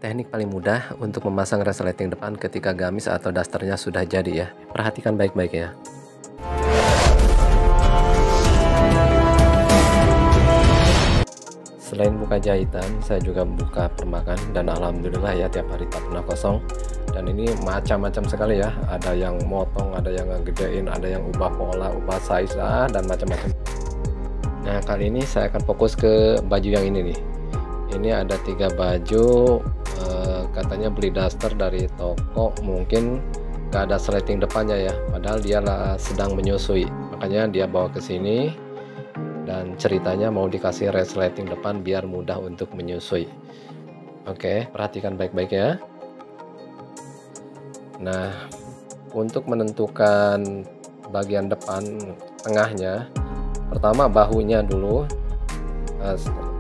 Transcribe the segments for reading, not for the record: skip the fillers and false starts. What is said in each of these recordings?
Teknik paling mudah untuk memasang resleting depan ketika gamis atau dasternya sudah jadi ya. Perhatikan baik-baik ya. Selain buka jahitan, saya juga buka permakan dan alhamdulillah ya tiap hari tak pernah kosong. Dan ini macam-macam sekali ya. Ada yang motong, ada yang ngegedein, ada yang ubah pola, ubah size dan macam-macam. Nah, kali ini saya akan fokus ke baju yang ini nih. Ini ada 3 baju, katanya beli daster dari toko, mungkin gak ada sleting depannya ya, padahal dia sedang menyusui, makanya dia bawa ke sini dan ceritanya mau dikasih resleting depan biar mudah untuk menyusui. Oke, perhatikan baik-baik ya. Nah, untuk menentukan bagian depan tengahnya, pertama bahunya dulu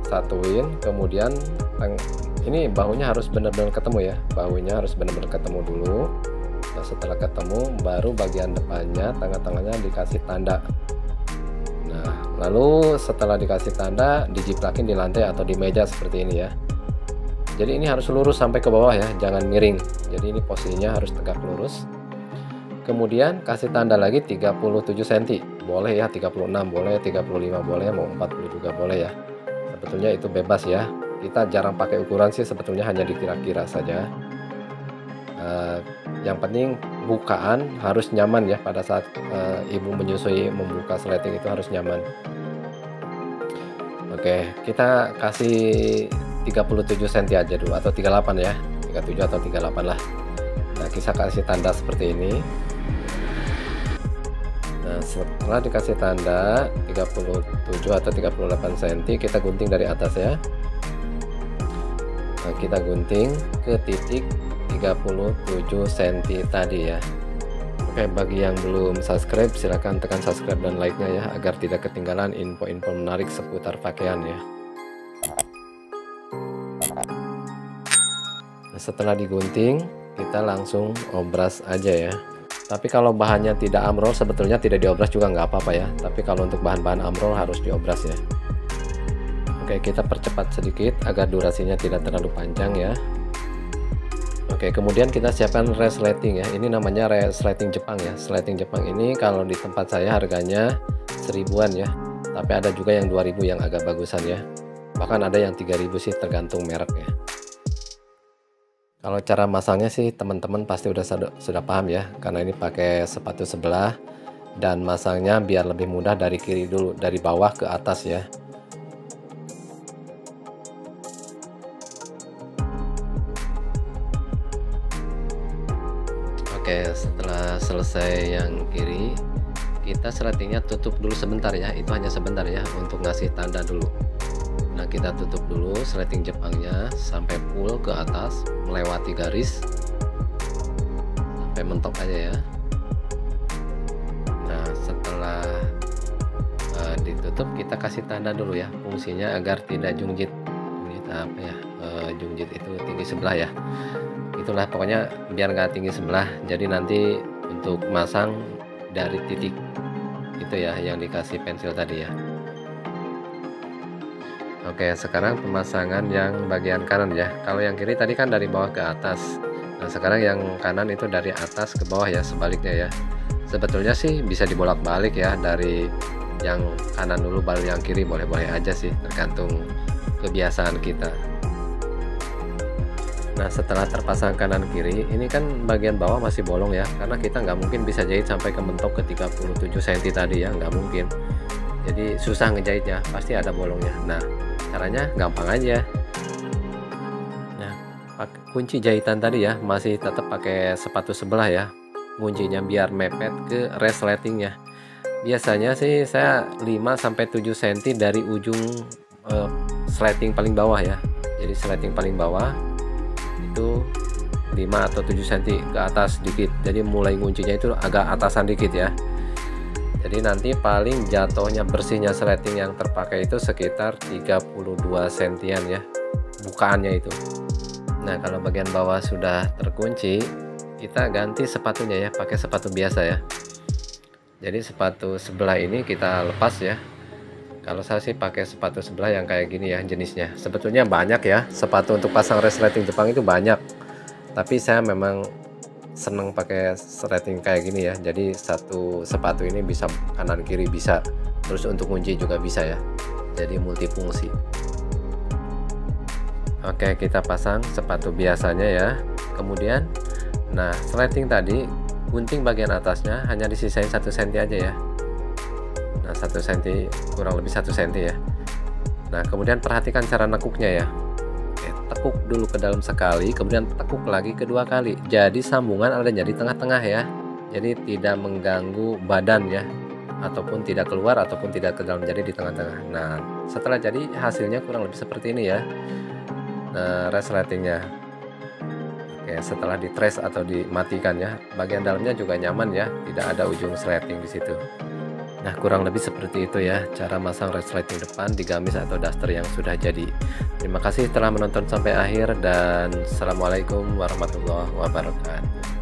satuin, kemudian ini bahunya harus benar-benar ketemu ya, bahunya harus benar-benar ketemu dulu. Nah, setelah ketemu baru bagian depannya, tengah-tengahnya dikasih tanda. Nah, lalu setelah dikasih tanda dijiplakin di lantai atau di meja seperti ini ya. Jadi ini harus lurus sampai ke bawah ya, jangan miring. Jadi ini posisinya harus tegak lurus. Kemudian kasih tanda lagi 37 cm, boleh ya 36, boleh 35, boleh mau 40 juga boleh ya. Sebetulnya itu bebas ya, kita jarang pakai ukuran sih, sebetulnya hanya dikira-kira saja. Yang penting bukaan harus nyaman ya, pada saat ibu menyusui membuka sleting itu harus nyaman. Oke, kita kasih 37 cm aja dulu, atau 38 ya, 37 atau 38 lah. Nah, kita kasih tanda seperti ini. Nah, setelah dikasih tanda 37 atau 38 cm, kita gunting dari atas ya. Nah, kita gunting ke titik 37 cm tadi ya. Oke, bagi yang belum subscribe silahkan tekan subscribe dan like-nya ya, agar tidak ketinggalan info-info menarik seputar pakaian ya. Nah, setelah digunting kita langsung obras aja ya. Tapi kalau bahannya tidak amrol, sebetulnya tidak diobras juga nggak apa-apa ya. Tapi kalau untuk bahan-bahan amrol harus diobras ya. Oke, kita percepat sedikit agar durasinya tidak terlalu panjang ya. Oke, kemudian kita siapkan resleting ya. Ini namanya resleting Jepang ya. Resleting Jepang ini kalau di tempat saya harganya 1000-an ya. Tapi ada juga yang 2000 yang agak bagusan ya. Bahkan ada yang 3000 sih, tergantung mereknya. Kalau cara masangnya sih teman-teman pasti sudah paham ya, karena ini pakai sepatu sebelah dan masangnya biar lebih mudah dari kiri dulu, dari bawah ke atas ya. Oke, setelah selesai yang kiri, kita sletingnya tutup dulu sebentar ya, itu hanya sebentar ya, untuk ngasih tanda dulu. Nah, kita tutup dulu sleting Jepangnya sampai full ke atas, melewati garis sampai mentok aja ya. Nah, setelah ditutup kita kasih tanda dulu ya, fungsinya agar tidak jungjit. Apa ya, jungjit itu tinggi sebelah ya, itulah pokoknya biar nggak tinggi sebelah. Jadi nanti untuk masang dari titik itu ya yang dikasih pensil tadi ya. Oke, sekarang pemasangan yang bagian kanan ya. Kalau yang kiri tadi kan dari bawah ke atas. Nah, sekarang yang kanan itu dari atas ke bawah ya, sebaliknya ya. Sebetulnya sih bisa dibolak-balik ya, dari yang kanan dulu baru yang kiri, boleh-boleh aja sih, tergantung kebiasaan kita. Nah, setelah terpasang kanan kiri, ini kan bagian bawah masih bolong ya, karena kita nggak mungkin bisa jahit sampai ke mentok ke 37 cm tadi ya, nggak mungkin. Jadi susah ngejahitnya, pasti ada bolongnya. Nah, caranya gampang aja. Nah, kunci jahitan tadi ya masih tetap pakai sepatu sebelah ya, kuncinya biar mepet ke resletingnya. Biasanya sih saya 5-7 cm dari ujung sleting paling bawah ya. Jadi sleting paling bawah itu 5 atau 7 cm ke atas dikit, jadi mulai kuncinya itu agak atasan dikit ya. Jadi nanti paling jatuhnya bersihnya sleting yang terpakai itu sekitar 32 cm ya, bukaannya itu. Nah, kalau bagian bawah sudah terkunci, kita ganti sepatunya ya, pakai sepatu biasa ya. Jadi sepatu sebelah ini kita lepas ya, Kalau saya sih pakai sepatu sebelah yang kayak gini ya jenisnya. Sebetulnya banyak ya, sepatu untuk pasang resleting Jepang itu banyak. Tapi saya memang seneng pakai resleting kayak gini ya. Jadi satu sepatu ini bisa kanan kiri bisa. Terus untuk kunci juga bisa ya. Jadi multifungsi. Oke, kita pasang sepatu biasanya ya. Kemudian, nah resleting tadi gunting bagian atasnya hanya disisain 1 cm aja ya. Nah 1 cm, kurang lebih 1 cm ya. Nah kemudian perhatikan cara nekuknya ya. Oke, tekuk dulu ke dalam sekali, kemudian tekuk lagi kedua kali. Jadi sambungan adanya di tengah-tengah ya. Jadi tidak mengganggu badan ya, ataupun tidak keluar ataupun tidak ke dalam, jadi di tengah-tengah. Nah setelah jadi hasilnya kurang lebih seperti ini ya. Nah resletingnya. Oke, setelah di trace atau dimatikan ya, bagian dalamnya juga nyaman ya, tidak ada ujung resleting di situ. Nah kurang lebih seperti itu ya cara masang resleting depan di gamis atau daster yang sudah jadi. Terima kasih telah menonton sampai akhir dan assalamualaikum warahmatullahi wabarakatuh.